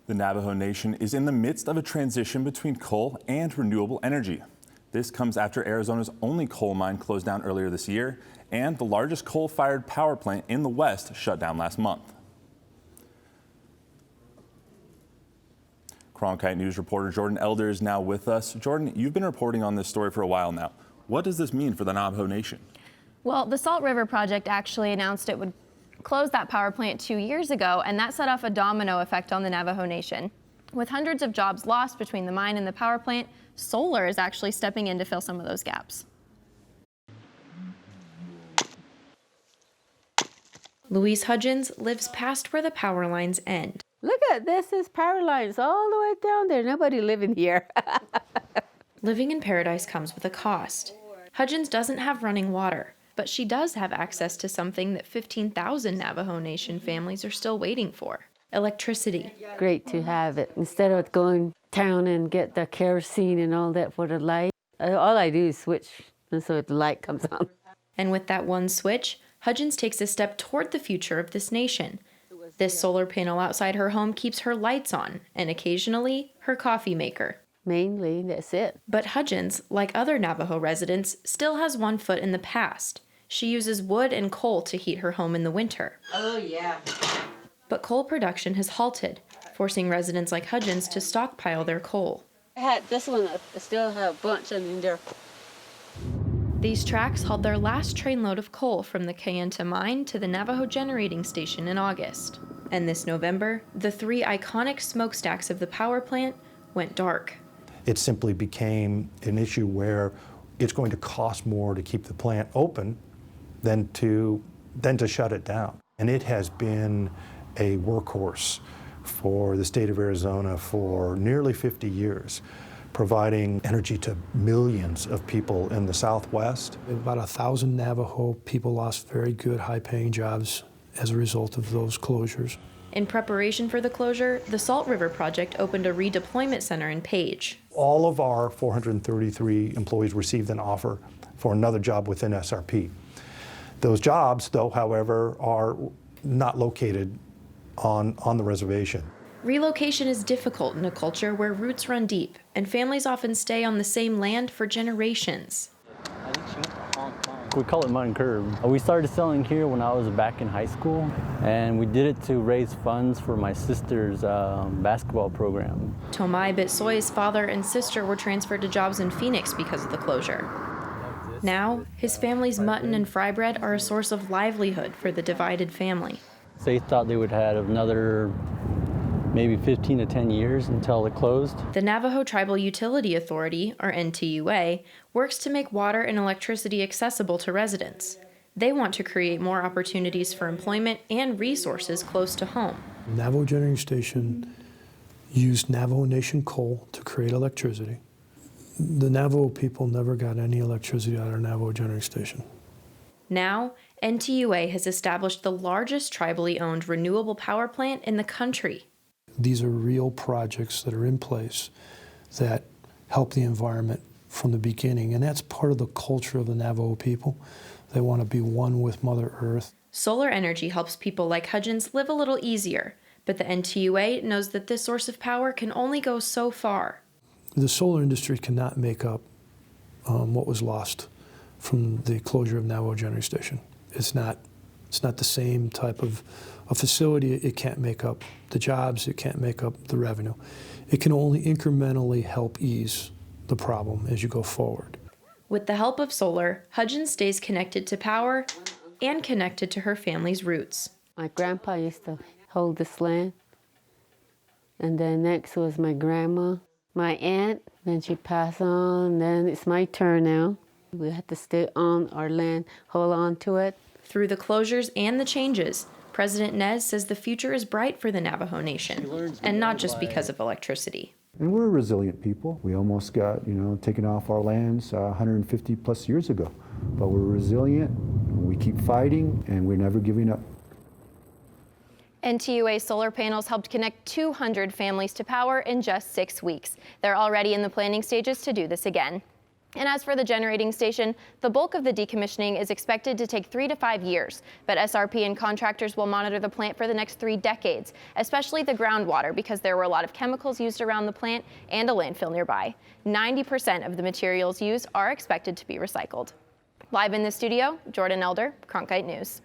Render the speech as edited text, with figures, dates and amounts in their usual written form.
The Navajo Nation is in the midst of a transition between coal and renewable energy. This comes after Arizona's only coal mine closed down earlier this year, and the largest coal-fired power plant in the West shut down last month. Cronkite News reporter Jordan Elder is now with us. Jordan, you've been reporting on this story for a while now. What does this mean for the Navajo Nation? Well, the Salt River Project actually announced it would close that power plant 2 years ago, and that set off a domino effect on the Navajo Nation. With hundreds of jobs lost between the mine and the power plant, solar is actually stepping in to fill some of those gaps. Louise Hudgens lives past where the power lines end. Look at this, is power lines all the way down there. Nobody living here. Living in paradise comes with a cost. Hudgens doesn't have running water, but she does have access to something that 15,000 Navajo Nation families are still waiting for: electricity. Great to have it. Instead of going town and get the kerosene and all that for the light, all I do is switch, and so the light comes on. And with that one switch, Hudgens takes a step toward the future of this nation. This solar panel outside her home keeps her lights on, and occasionally her coffee maker. Mainly, that's it. But Hudgens, like other Navajo residents, still has one foot in the past. She uses wood and coal to heat her home in the winter. Oh, yeah. But coal production has halted, forcing residents like Hudgens to stockpile their coal. I had this one, I still have a bunch in there. These tracks hauled their last trainload of coal from the Kayenta mine to the Navajo generating station in August. And this November, the 3 iconic smokestacks of the power plant went dark. It simply became an issue where it's going to cost more to keep the plant open than to shut it down. And it has been a workhorse for the state of Arizona for nearly 50 years, providing energy to millions of people in the Southwest. About 1,000 Navajo people lost very good, high-paying jobs as a result of those closures. In preparation for the closure, the Salt River Project opened a redeployment center in Page. All of our 433 employees received an offer for another job within SRP. Those jobs, though, however, are not located on the reservation. Relocation is difficult in a culture where roots run deep, and families often stay on the same land for generations. We call it mud and curb. We started selling here when I was back in high school, and we did it to raise funds for my sister's basketball program. Tomai Bitsoy's father and sister were transferred to jobs in Phoenix because of the closure. Now, his family's mutton and fry bread are a source of livelihood for the divided family. They thought they would have another maybe 15 to 10 years until it closed. The Navajo Tribal Utility Authority, or NTUA, works to make water and electricity accessible to residents. They want to create more opportunities for employment and resources close to home. The Navajo Generating Station used Navajo Nation coal to create electricity. The Navajo people never got any electricity out of our Navajo Generating Station. Now, NTUA has established the largest tribally owned renewable power plant in the country. These are real projects that are in place that help the environment from the beginning, and that's part of the culture of the Navajo people. They want to be one with Mother Earth. Solar energy helps people like Hudgens live a little easier, but the NTUA knows that this source of power can only go so far. The solar industry cannot make up what was lost from the closure of Navajo Generating Station. It's not the same type of a facility. It can't make up the jobs, it can't make up the revenue. It can only incrementally help ease the problem as you go forward. With the help of solar, Hudgens stays connected to power and connected to her family's roots. My grandpa used to hold this land, and then next was my grandma, my aunt, then she passed on, then it's my turn now. We have to stay on our land, hold on to it. Through the closures and the changes, President Nez says the future is bright for the Navajo Nation, and not just because of electricity. And we're a resilient people. We almost got, taken off our lands 150 plus years ago. But we're resilient, we keep fighting, and we're never giving up. NTUA solar panels helped connect 200 families to power in just 6 weeks. They're already in the planning stages to do this again. And as for the generating station, the bulk of the decommissioning is expected to take 3 to 5 years, but SRP and contractors will monitor the plant for the next 3 decades, especially the groundwater, because there were a lot of chemicals used around the plant and a landfill nearby. 90% of the materials used are expected to be recycled. Live in the studio, Jordan Elder, Cronkite News.